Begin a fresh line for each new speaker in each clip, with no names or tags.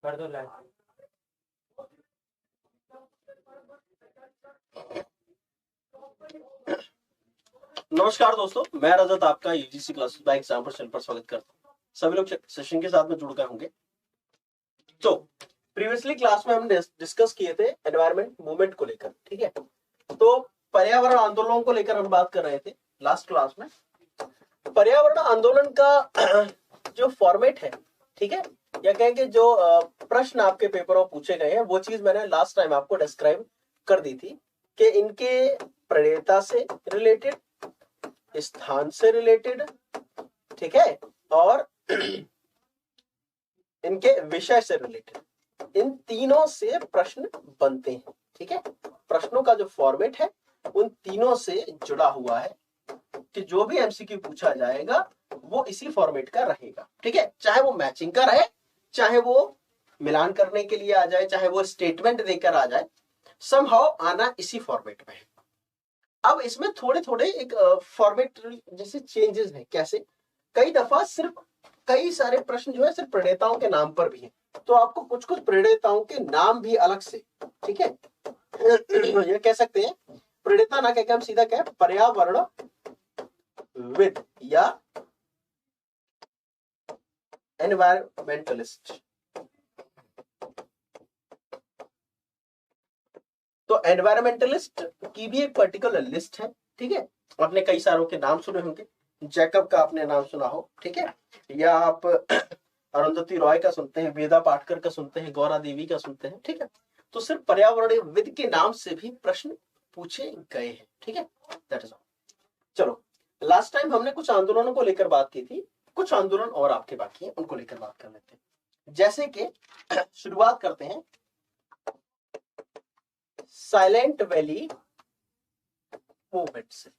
कर दो लाइक।
नमस्कार दोस्तों, मैं रजत आपका UGC classes by example channel पर स्वागत करता हूं। सभी लोग सेशन के साथ में जुड़ गए होंगे। तो प्रीवियसली क्लास में हम डिस्कस किए थे एनवायरमेंट मूवमेंट को लेकर, ठीक है। तो पर्यावरण आंदोलनों को लेकर हम बात कर रहे थे लास्ट क्लास में। पर्यावरण आंदोलन का जो फॉर्मेट है, ठीक है, या कहेंगे जो प्रश्न आपके पेपर में पूछे गए हैं, वो चीज मैंने लास्ट टाइम आपको डिस्क्राइब कर दी थी कि इनके प्रणेता से रिलेटेड, स्थान से रिलेटेड, ठीक है, और इनके विषय से रिलेटेड, इन तीनों से प्रश्न बनते हैं, ठीक है। प्रश्नों का जो फॉर्मेट है उन तीनों से जुड़ा हुआ है कि जो भी एमसीक्यू पूछा जाएगा वो इसी फॉर्मेट का रहेगा, ठीक है। चाहे वो मैचिंग का रहे, चाहे वो मिलान करने के लिए आ जाए, चाहे वो स्टेटमेंट देकर आ जाए, समहाउ आना इसी फॉर्मेट में है। अब इसमें थोड़े थोड़े एक फॉर्मेट जैसे चेंजेस हैं। कैसे? कई दफा सिर्फ कई सारे प्रश्न जो है सिर्फ प्रणेताओं के नाम पर भी हैं, तो आपको कुछ कुछ प्रणेताओं के नाम भी अलग से, ठीक है, ये कह सकते हैं प्रणेता ना कहकर हम सीधा कहें पर्यावरण विद या एनवायरमेंटलिस्ट। तो एनवायरमेंटलिस्ट की भी एक पर्टिकुलर लिस्ट है, ठीक है। आपने कई सारों के नाम सुने होंगे, जैकब का आपने नाम सुना हो, ठीक है, या आप अरुंधति रॉय का सुनते हैं, वेदा पाटकर का सुनते हैं, गौरा देवी का सुनते हैं, ठीक है। तो सिर्फ पर्यावरणविद के नाम से भी प्रश्न पूछे गए हैं, ठीक है। That is all. चलो, लास्ट टाइम हमने कुछ आंदोलनों को लेकर बात की थी, कुछ आंदोलन और आपके बाकी हैं, उनको लेकर बात कर लेते हैं। जैसे कि शुरुआत करते हैं साइलेंट वैली मूवमेंट से।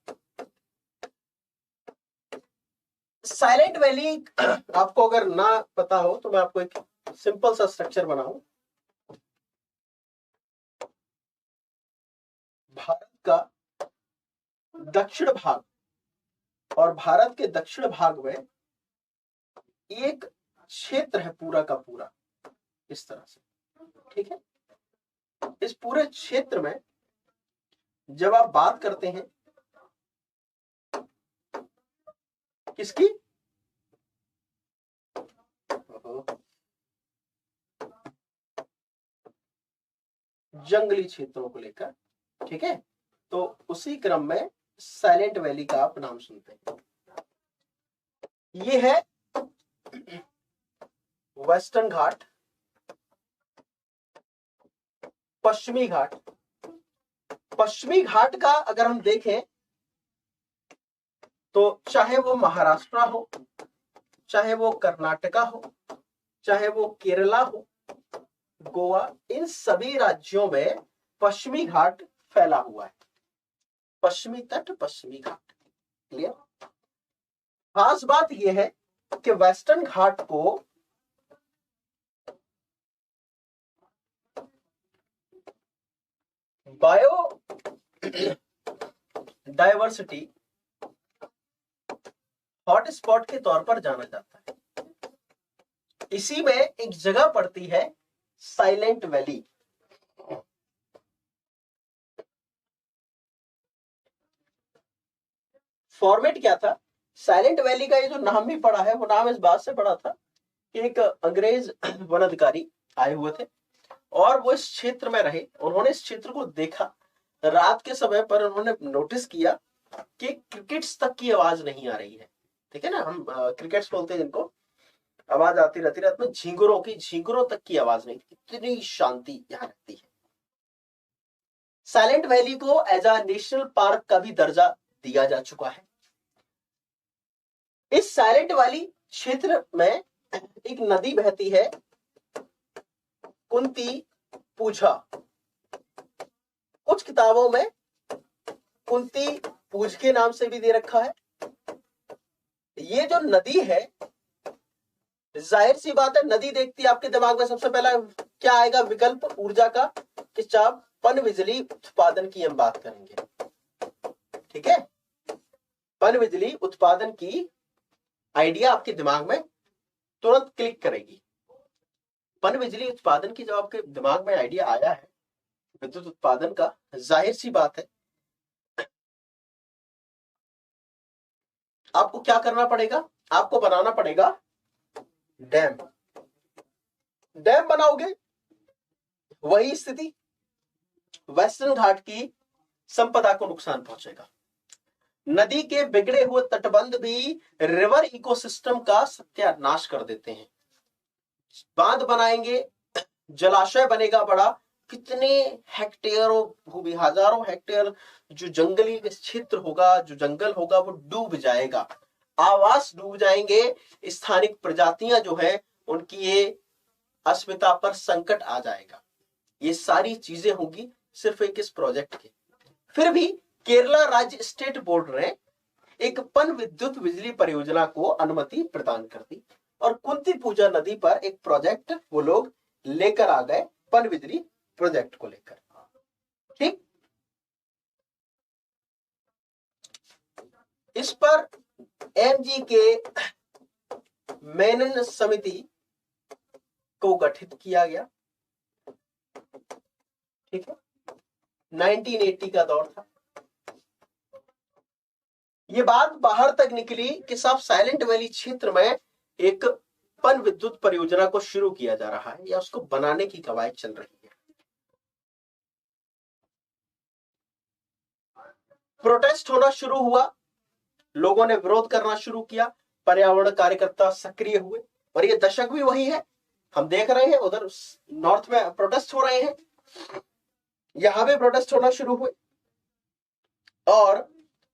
साइलेंट वैली आपको अगर ना पता हो तो मैं आपको एक सिंपल सा स्ट्रक्चर बनाऊं। भारत का दक्षिण भाग, और भारत के दक्षिण भाग में एक क्षेत्र है पूरा का पूरा, इस तरह से, ठीक है। इस पूरे क्षेत्र में जब आप बात करते हैं किसकी, जंगली क्षेत्रों को लेकर, ठीक है, तो उसी क्रम में साइलेंट वैली का आप नाम सुनते हैं। ये है वेस्टर्न घाट, पश्चिमी घाट। पश्चिमी घाट का अगर हम देखें तो चाहे वो महाराष्ट्र हो, चाहे वो कर्नाटका हो, चाहे वो केरला हो, गोवा, इन सभी राज्यों में पश्चिमी घाट फैला हुआ है। पश्चिमी तट, पश्चिमी घाट, क्लियर। खास बात यह है कि वेस्टर्न घाट को बायो डायवर्सिटी हॉटस्पॉट के तौर पर जाना जाता है। इसी में एक जगह पड़ती है साइलेंट वैली। फॉर्मेट क्या था? साइलेंट वैली का ये जो नाम भी पड़ा है, वो नाम इस बात से पड़ा था कि एक अंग्रेज वन अधिकारी आए हुए थे और वो इस क्षेत्र में रहे। उन्होंने इस क्षेत्र को देखा, रात के समय पर उन्होंने नोटिस किया कि क्रिकेट्स तक की आवाज नहीं आ रही है, ठीक है ना। हम क्रिकेट्स बोलते हैं जिनको, आवाज आती रहती रात में, झींगुरों तक की आवाज नहीं, इतनी शांति यहां रहती है। साइलेंट वैली को एज अ नेशनल पार्क का भी दर्जा दिया जा चुका है। इस साइलेंट वैली क्षेत्र में एक नदी बहती है, कुंती पूझा। कुछ किताबों में कुंती पूज के नाम से भी दे रखा है। ये जो नदी है, जाहिर सी बात है, नदी देखती है आपके दिमाग में सबसे पहला क्या आएगा विकल्प ऊर्जा का, कि चाप पन बिजली उत्पादन की हम बात करेंगे, ठीक है। पन बिजली उत्पादन की आइडिया आपके दिमाग में तुरंत क्लिक करेगी। पन बिजली उत्पादन की जब आपके दिमाग में आइडिया आया है विद्युत उत्पादन का, जाहिर सी बात है आपको क्या करना पड़ेगा, आपको बनाना पड़ेगा डैम। डैम बनाओगे, वही स्थिति, वेस्टर्न घाट की संपदा को नुकसान पहुंचेगा। नदी के बिगड़े हुए तटबंध भी रिवर इकोसिस्टम का सत्यानाश कर देते हैं। बांध बनाएंगे, जलाशय बनेगा बड़ा, कितने हेक्टेयरों भूमि, हजारों हेक्टेयर जो जंगली क्षेत्र होगा, जो जंगल होगा वो डूब जाएगा, आवास डूब जाएंगे, स्थानिक प्रजातियां जो है उनकी ये अस्मिता पर संकट आ जाएगा। ये सारी चीजें होंगी सिर्फ एक इस प्रोजेक्ट के। फिर भी केरला राज्य स्टेट बोर्ड ने एक पन विद्युत बिजली परियोजना को अनुमति प्रदान कर दी और कुंती पूजा नदी पर एक प्रोजेक्ट वो लोग लेकर आ गए, पन बिजली प्रोजेक्ट को लेकर। ठीक, इस पर एमजी के मेनन समिति को गठित किया गया। ठीक है, 1980 का दौर था। ये बात बाहर तक निकली कि साहब साइलेंट वैली क्षेत्र में एक पन विद्युत परियोजना को शुरू किया जा रहा है या उसको बनाने की कवायद चल रही है। प्रोटेस्ट होना शुरू हुआ, लोगों ने विरोध करना शुरू किया, पर्यावरण कार्यकर्ता सक्रिय हुए और ये दशक भी वही है, हम देख रहे हैं उधर नॉर्थ में प्रोटेस्ट हो रहे हैं, यहां भी प्रोटेस्ट होना शुरू हुए। और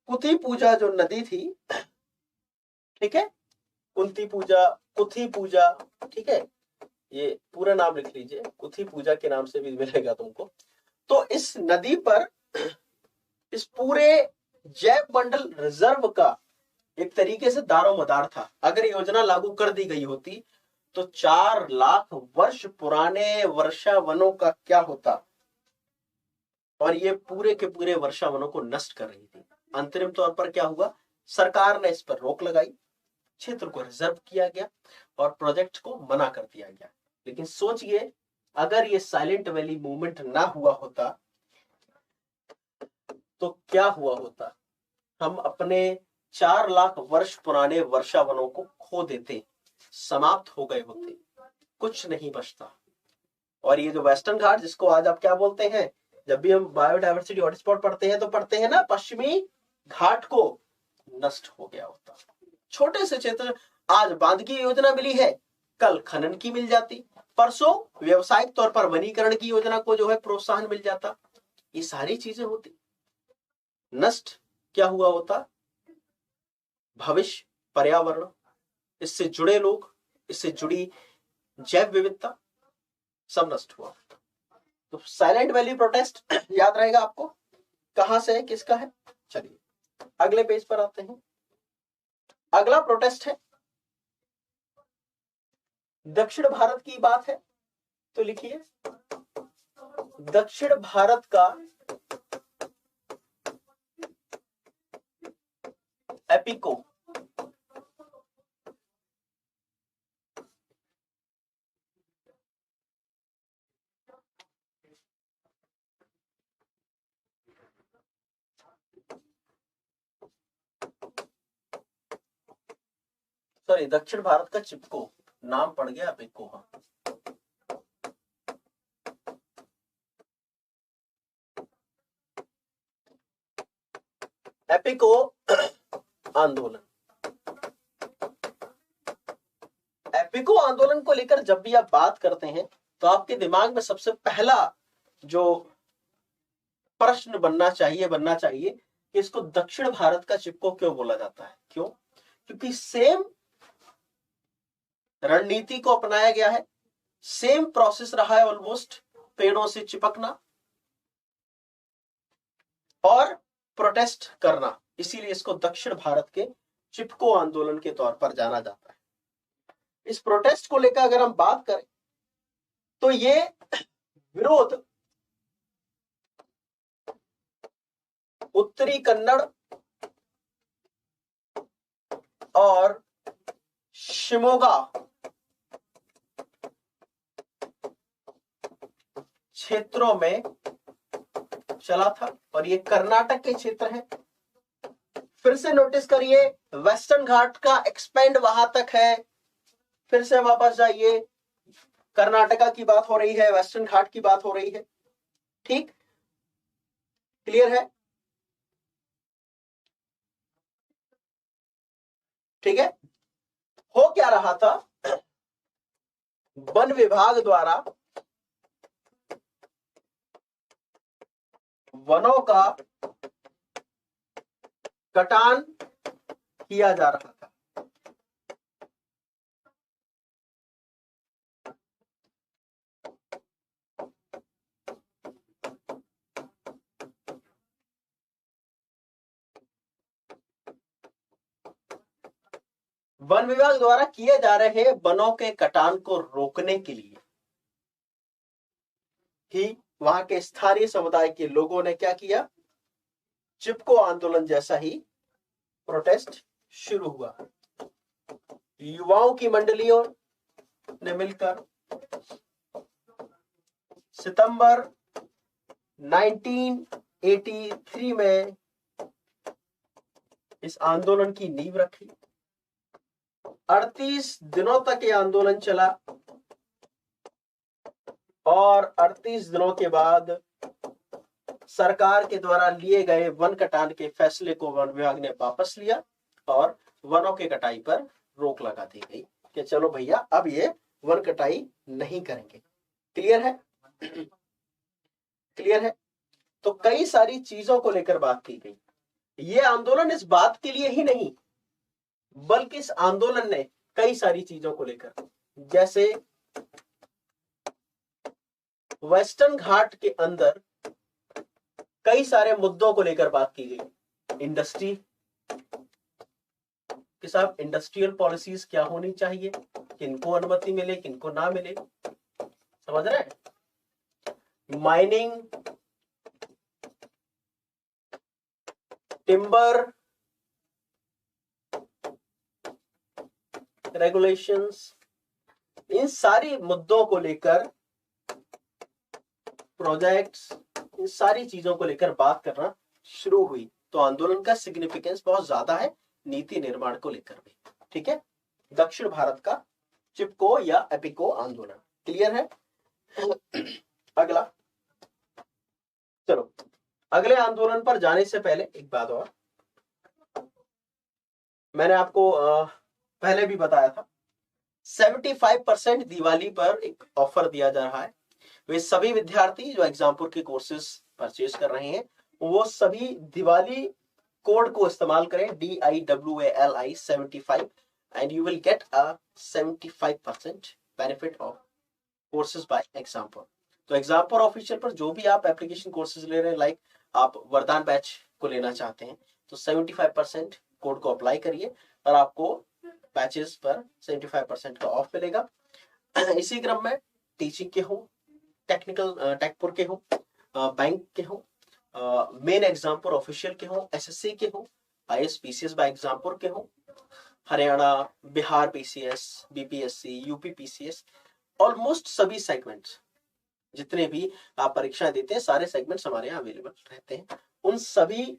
कुथी पूजा जो नदी थी, ठीक है, कुंती पूजा, कुथी पूजा, ठीक है, ये पूरा नाम लिख लीजिए, कुथी पूजा के नाम से भी मिलेगा तुमको। तो इस नदी पर इस पूरे जैव मंडल रिजर्व का एक तरीके से दारोमदार था। अगर योजना लागू कर दी गई होती तो 4 लाख वर्ष पुराने वर्षा वनों का क्या होता, और ये पूरे के पूरे वर्षा वनों को नष्ट कर रही थी। अंतरिम तौर पर क्या हुआ, सरकार ने इस पर रोक लगाई, क्षेत्र को रिजर्व किया गया और प्रोजेक्ट को मना कर दिया गया। लेकिन सोचिए अगर ये साइलेंट वैली मूवमेंट ना हुआ होता तो क्या हुआ होता, हम अपने 4 लाख वर्ष पुराने वर्षा वनों को खो देते, समाप्त हो गए होते, कुछ नहीं बचता। और ये जो वेस्टर्न घाट जिसको आज आप क्या बोलते हैं, जब भी हम बायोडायवर्सिटी हॉटस्पॉट पढ़ते हैं तो पढ़ते हैं ना, पश्चिमी घाट को नष्ट हो गया होता। छोटे से क्षेत्र, आज बांध की योजना मिली है, कल खनन की मिल जाती, परसों व्यवसायिक तौर पर वनीकरण की योजना को जो है प्रोत्साहन मिल जाता, ये सारी चीजें होती। नष्ट क्या हुआ होता, भविष्य, पर्यावरण, इससे जुड़े लोग, इससे जुड़ी जैव विविधता सब नष्ट हुआ। तो साइलेंट वैली प्रोटेस्ट याद रहेगा आपको, कहां से है, किसका है। चलिए अगले पेज पर आते हैं। अगला प्रोटेस्ट है, दक्षिण भारत की बात है, तो लिखिए दक्षिण भारत का एपिको। सॉरी, दक्षिण भारत का चिपको, नाम पड़ गया एपिको। हाँ, एपिको आंदोलन। एपिको आंदोलन को लेकर जब भी आप बात करते हैं तो आपके दिमाग में सबसे पहला जो प्रश्न बनना चाहिए कि इसको दक्षिण भारत का चिपको क्यों बोला जाता है। क्यों? क्योंकि सेम रणनीति को अपनाया गया है, सेम प्रोसेस रहा है ऑलमोस्ट, पेड़ों से चिपकना और प्रोटेस्ट करना, इसीलिए इसको दक्षिण भारत के चिपको आंदोलन के तौर पर जाना जाता है। इस प्रोटेस्ट को लेकर अगर हम बात करें तो ये विरोध उत्तरी कन्नड़ और शिमोगा क्षेत्रों में चला था और ये कर्नाटक के क्षेत्र है। फिर से नोटिस करिए, वेस्टर्न घाट का एक्सपेंड वहां तक है। फिर से वापस जाइए, कर्नाटका की बात हो रही है, वेस्टर्न घाट की बात हो रही है। ठीक, क्लियर है? ठीक है। हो क्या रहा था, वन विभाग द्वारा वनों का कटान किया जा रहा था। वन विभाग द्वारा किए जा रहे वनों के कटान को रोकने के लिए ही वहां के स्थानीय समुदाय के लोगों ने क्या किया, चिपको आंदोलन जैसा ही प्रोटेस्ट शुरू हुआ। युवाओं की मंडलियों ने मिलकर सितंबर 1983 में इस आंदोलन की नींव रखी। 38 दिनों तक ये आंदोलन चला और 38 दिनों के बाद सरकार के द्वारा लिए गए वन कटान के फैसले को वन विभाग ने वापस लिया और वनों की कटाई पर रोक लगा दी गई कि चलो भैया अब ये वन कटाई नहीं करेंगे। क्लियर है? क्लियर है? तो कई सारी चीजों को लेकर बात की गई। ये आंदोलन इस बात के लिए ही नहीं, बल्कि इस आंदोलन ने कई सारी चीजों को लेकर, जैसे वेस्टर्न घाट के अंदर कई सारे मुद्दों को लेकर बात की गई। इंडस्ट्री के साथ इंडस्ट्रियल पॉलिसीज क्या होनी चाहिए, किनको अनुमति मिले किनको ना मिले, समझ रहे हैं? माइनिंग, टिम्बर रेगुलेशंस, इन सारी मुद्दों को लेकर, प्रोजेक्ट्स, इन सारी चीजों को लेकर बात करना शुरू हुई। तो आंदोलन का सिग्निफिकेंस बहुत ज्यादा है नीति निर्माण को लेकर भी। ठीक है, दक्षिण भारत का चिपको या एपिको आंदोलन। क्लियर है? अगला, चलो अगले आंदोलन पर जाने से पहले एक बात और, मैंने आपको पहले भी बताया था 75% दिवाली पर एक ऑफर दिया जा रहा है। वे सभी विद्यार्थी जो एग्जामपुर के कोर्सेज परचेज कर रहे हैं वो सभी दिवाली कोड को इस्तेमाल करें, DIWALI 75, and you will get a 75% benefit of courses by Exampur. तो एग्जामपुर ऑफिशियल पर जो भी आप एप्लीकेशन कोर्सेज ले रहे हैं, लाइक आप वरदान बैच को लेना चाहते हैं तो 75% कोड को अप्लाई करिए और आपको बैचेस पर 75% का ऑफ मिलेगा। इसी क्रम में टीचिंग के हो, टेक्निकल टेकपुर के हो, बैंक के हो, मेन एग्जामपुर ऑफिशियल के हो, SSC के हो, IAS PCS बाय एग्जामपुर के हो, Haryana, Bihar PCS, BPSC, UP PCS, almost सभी सेगमेंट्स जितने भी आप परीक्षाएं देते हैं सारे सेगमेंट्स हमारे यहाँ अवेलेबल रहते हैं। उन सभी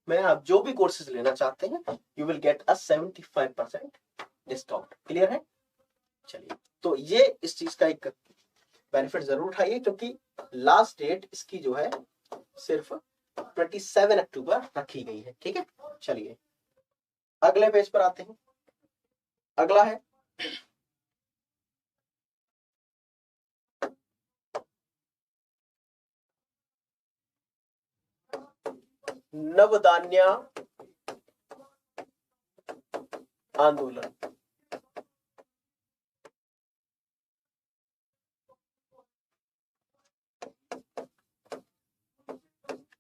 में आप जो भी कोर्सेज लेना चाहते हैं you will get a 75% discount. Clear है? चलिए, तो ये इस चीज का एक बेनिफिट जरूर उठाइए क्योंकि लास्ट डेट इसकी जो है सिर्फ 27 अक्टूबर रखी गई है। ठीक है, चलिए अगले पेज पर आते हैं। अगला है नवधान्य आंदोलन।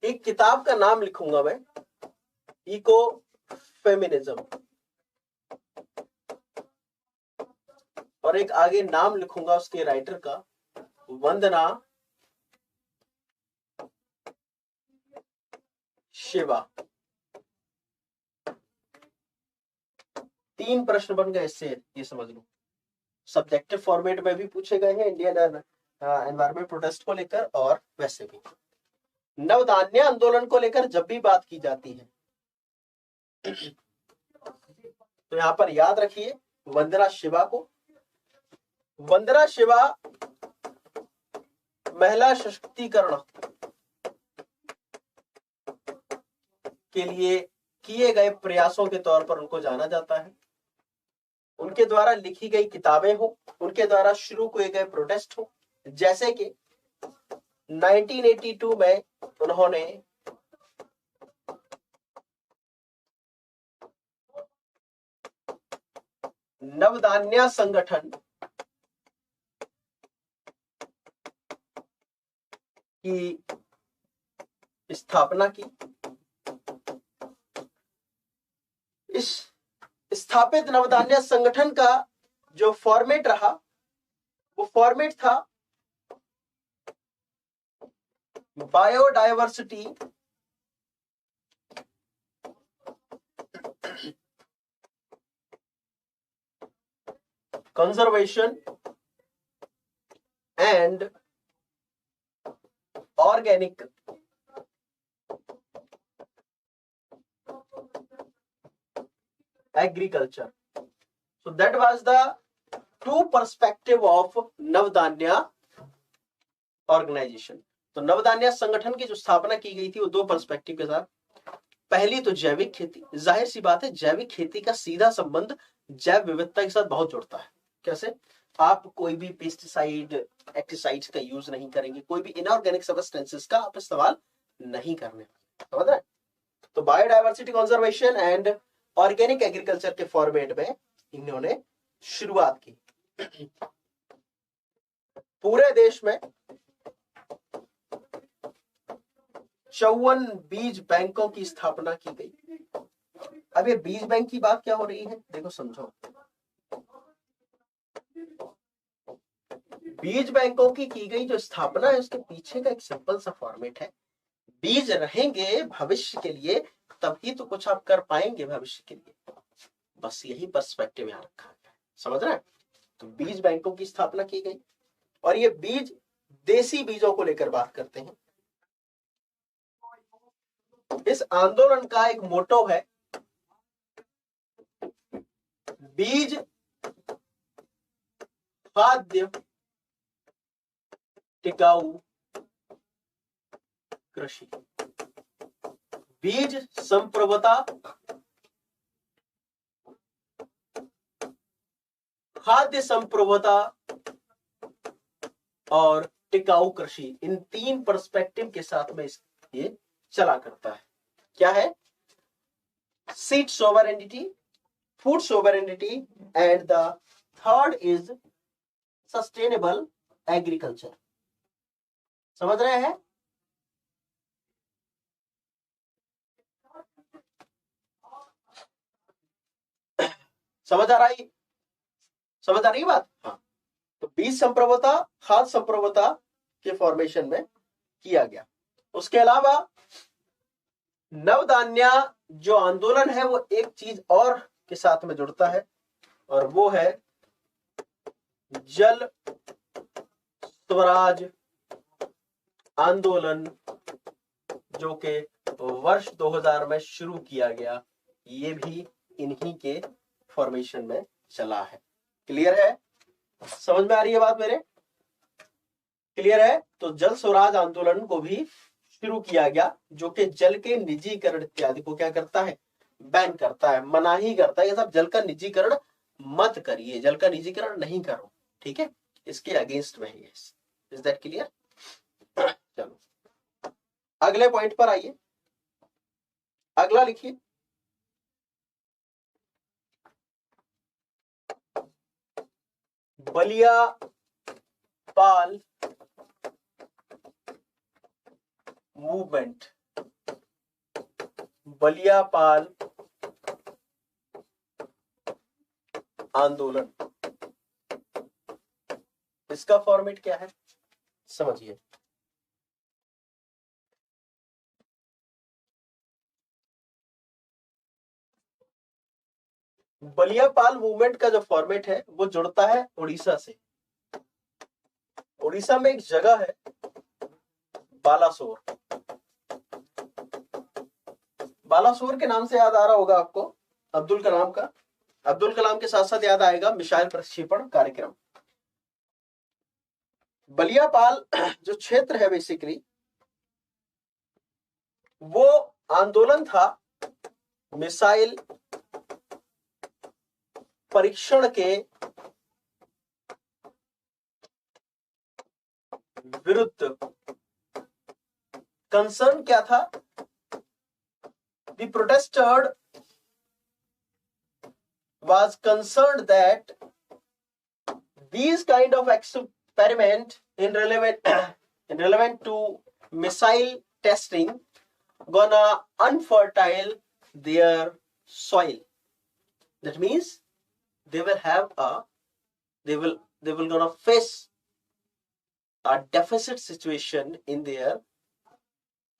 एक किताब का नाम लिखूंगा मैं, इको फेमिनिज्म, और एक आगे नाम लिखूंगा उसके राइटर का, वंदना शिवा। 3 प्रश्न बन गए इससे, ये समझ लो। सब्जेक्टिव फॉर्मेट में भी पूछे गए हैं, इंडियन एनवायरमेंट प्रोटेस्ट को लेकर और वैसे भी नवधान्य आंदोलन को लेकर जब भी बात की जाती है तो यहां पर याद रखिए वंदना शिवा को। वंदना शिवा महिला सशक्तिकरण के लिए किए गए प्रयासों के तौर पर उनको जाना जाता है। उनके द्वारा लिखी गई किताबें हो, उनके द्वारा शुरू किए गए प्रोटेस्ट हो, जैसे कि 1982 में उन्होंने नवधान्य संगठन की स्थापना की। इस स्थापित नवधान्य संगठन का जो फॉर्मेट रहा वो फॉर्मेट था biodiversity conservation and organic agriculture. So that was the true perspective of Navdanya organisation. तो नवधान्य संगठन की जो स्थापना की गई थी वो दो पर्सपेक्टिव के साथ। पहली तो जैविक खेती, जाहिर सी बात है जैविक खेती का सीधा संबंध जैव विविधता के साथ बहुत जुड़ता है। कैसे? आप कोई भी पेस्टिसाइड एक्टिसाइड्स का यूज नहीं करेंगे, कोई भी इनऑर्गेनिक सब्सटेंसेस का आप इस्तेमाल नहीं करने, समझ रहे हैं? तो biodiversity conservation and organic agriculture के फॉर्मेट में इन्होंने शुरुआत की। पूरे देश में 54 बीज बैंकों की स्थापना की गई। अब ये बीज बैंक की बात क्या हो रही है, देखो समझो। बीज बैंकों की गई जो स्थापना है उसके पीछे का एक सिंपल सा फॉर्मेट है। बीज रहेंगे भविष्य के लिए तभी तो कुछ आप कर पाएंगे भविष्य के लिए, बस यही पर्सपेक्टिव यहां रखा है, समझ रहे हैं? तो बीज बैंकों की स्थापना की गई और ये बीज देसी बीजों को लेकर बात करते हैं। इस आंदोलन का एक मोटो है बीज खाद्य टिकाऊ कृषि। बीज संप्रभुता, खाद्य संप्रभुता और टिकाऊ कृषि, इन तीन पर्सपेक्टिव के साथ में ये चला करता है। क्या है? Seed sovereignty, food sovereignty and the third is sustainable agriculture. समझ रहे हैं? समझ आ रही बात? हाँ। तो बीज संप्रभुता, खाद्य संप्रभुता के फॉर्मेशन में किया गया। उसके अलावा नवधान्य जो आंदोलन है वो एक चीज और के साथ में जुड़ता है और वो है जल स्वराज आंदोलन, जो कि वर्ष 2000 में शुरू किया गया। ये भी इन्हीं के फॉर्मेशन में चला है। क्लियर है? समझ में आ रही है बात मेरे? क्लियर है? तो जल स्वराज आंदोलन को भी शुरू किया गया जो कि जल के निजीकरण इत्यादि को क्या करता है? बैन करता है, मनाही करता है कि साहब जल का निजीकरण मत करिए, जल का निजीकरण नहीं करो, ठीक है? इसके अगेंस्ट में है। Is that clear? चलो अगले पॉइंट पर आइए। अगला लिखिए बलिया पाल मूवमेंट। बलिया पाल आंदोलन, इसका फॉर्मेट क्या है समझिए। बलिया पाल मूवमेंट का जो फॉर्मेट है वो जुड़ता है उड़ीसा से। उड़ीसा में एक जगह है बालासोर। बालासोर के नाम से याद आ रहा होगा आपको अब्दुल कलाम का। अब्दुल कलाम के साथ साथ याद आएगा मिसाइल प्रक्षेपण कार्यक्रम। बलियापाल जो क्षेत्र है बेसिकली वो आंदोलन था मिसाइल परीक्षण के विरुद्ध। कंसर्न क्या था? The protester was concerned that these kind of experiment in relevant to missile testing gonna unfertile their soil. That means they will gonna face a deficit situation in their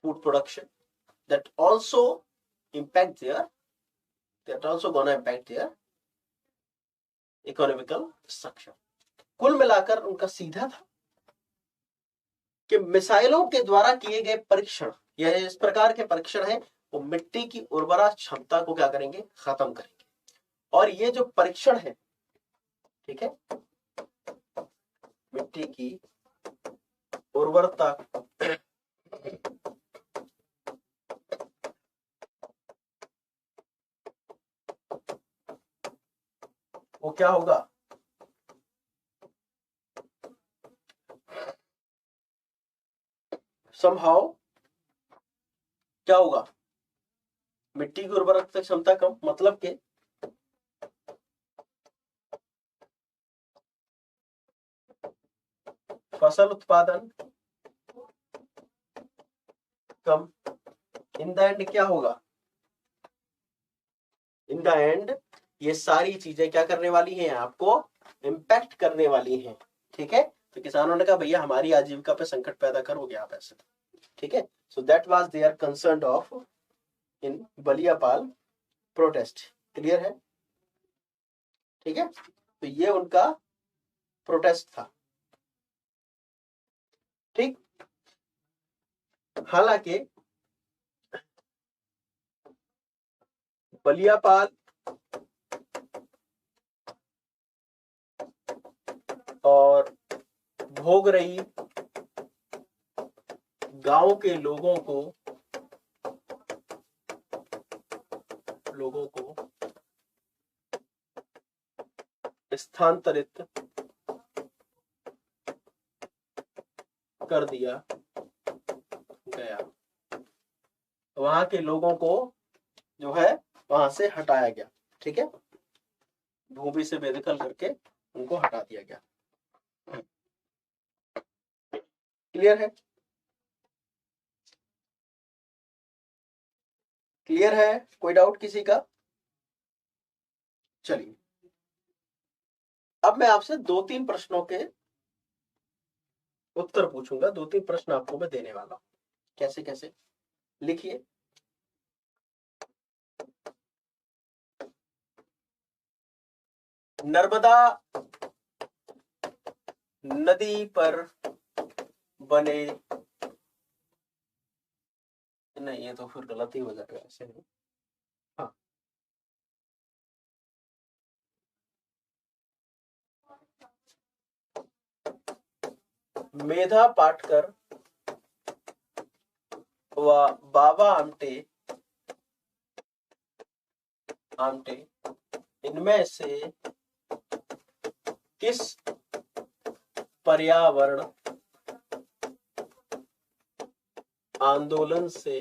food production that also gonna impact their economical structure. कुल मिलाकर उनका सीधा था कि मिसाइलों के द्वारा किए गए परीक्षण, यह इस प्रकार के परीक्षण है वो मिट्टी की उर्वरा क्षमता को क्या करेंगे? खत्म करेंगे। और ये जो परीक्षण है, ठीक है, मिट्टी की उर्वरता वो क्या होगा? somehow क्या होगा? मिट्टी की उर्वरकता क्षमता कम, मतलब के फसल उत्पादन कम। इन द एंड क्या होगा? इन द एंड ये सारी चीजें क्या करने वाली हैं? आपको इंपैक्ट करने वाली हैं। ठीक है, तो किसानों ने कहा भैया हमारी आजीविका पे संकट पैदा करोगे आप ऐसे। ठीक है, so that was their concern of in Baliapal protest. Clear है? ठीक है, तो ये उनका प्रोटेस्ट था। ठीक, हालांकि बलियापाल और भोगरई गांव के लोगों को स्थानांतरित कर दिया गया। वहां के लोगों को जो है वहां से हटाया गया। ठीक है, भूमि से बेदखल करके उनको हटा दिया गया। क्लियर है? क्लियर है? कोई डाउट किसी का? चलिए, अब मैं आपसे 2-3 प्रश्नों के उत्तर पूछूंगा। 2-3 प्रश्न आपको मैं देने वाला हूं। कैसे कैसे? लिखिए। नर्मदा नदी पर बने, नहीं ये तो फिर गलत ही हो जाएगा, ऐसे नहीं। हाँ, मेधा पाटकर व बाबा आमटे इनमें से किस पर्यावरण आंदोलन से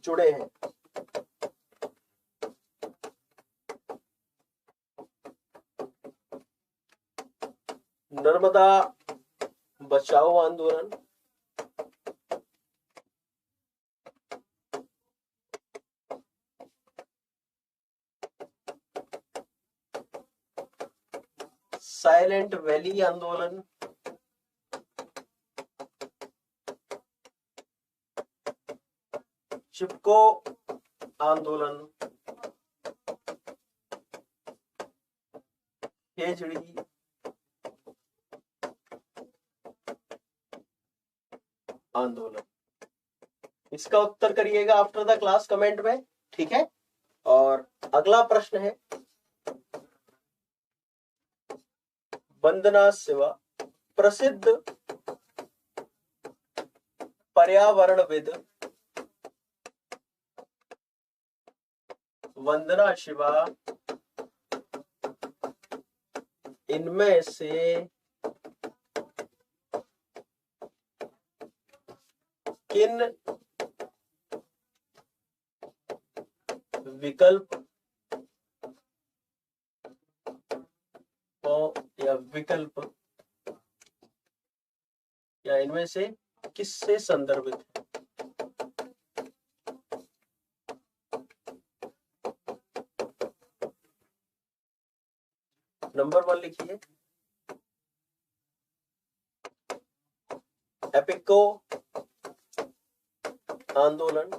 जुड़े हैं? नर्मदा बचाओ आंदोलन, साइलेंट वैली आंदोलन, चिपको आंदोलन हेजड़ी आंदोलन। इसका उत्तर करिएगा आफ्टर द क्लास कमेंट में, ठीक है। और अगला प्रश्न है, वंदना शिवा प्रसिद्ध पर्यावरणविद वंदना शिवा इनमें से किन विकल्प या विकल्प या इनमें से किससे संदर्भित है? नंबर 1 लिखिए, एपिको आंदोलन,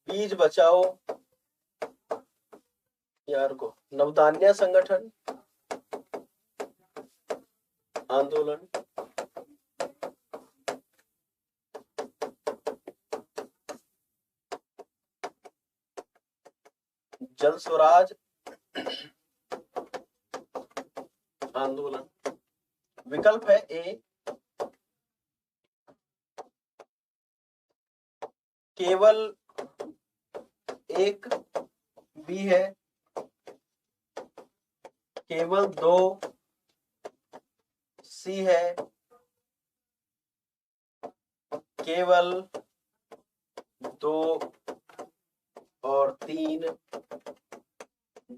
बीज बचाओ यार को नवधान्य संगठन आंदोलन, जल स्वराज आंदोलन। विकल्प है ए केवल एक, बी है केवल 2, सी है केवल 2 और 3,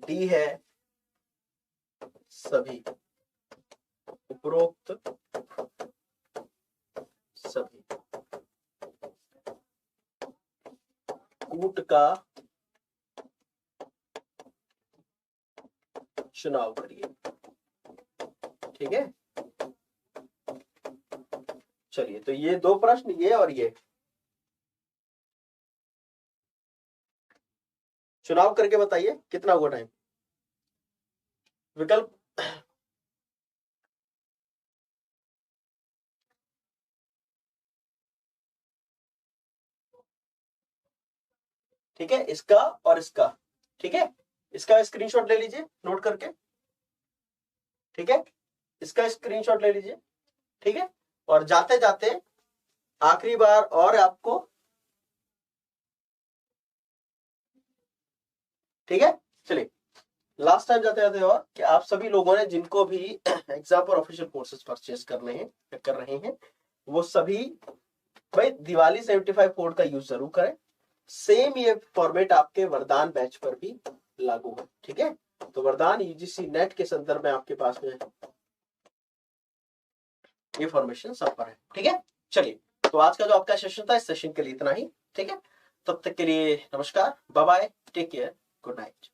डी है सभी, उपरोक्त सभी। कूट का चुनाव करिए, ठीक है। चलिए, तो ये 2 प्रश्न, ये और ये, चुनाव करके बताइए कितना हुआ टाइम। विकल्प ठीक है, इसका और इसका, ठीक है। इसका स्क्रीनशॉट ले लीजिए नोट करके, ठीक है। इसका स्क्रीनशॉट ले लीजिए, ठीक है। और जाते जाते आखिरी बार और आपको, ठीक है। चलिए, लास्ट टाइम जाते जाते और कि आप सभी लोगों ने जिनको भी एग्जाम और ऑफिशियल कोर्सेज परचेज करने हैं या कर रहे हैं, वो सभी भाई दिवाली 75 कोड का यूज जरूर करें। सेम ये फॉर्मेट आपके वरदान बैच पर भी लागू है, ठीक है। तो वरदान यूजीसी नेट के संदर्भ में आपके पास में इंफॉर्मेशन सब पर है, ठीक है। चलिए, तो आज का जो आपका सेशन था, इस सेशन के लिए इतना ही, ठीक है। तब तक के लिए नमस्कार, bye bye, take care, good night.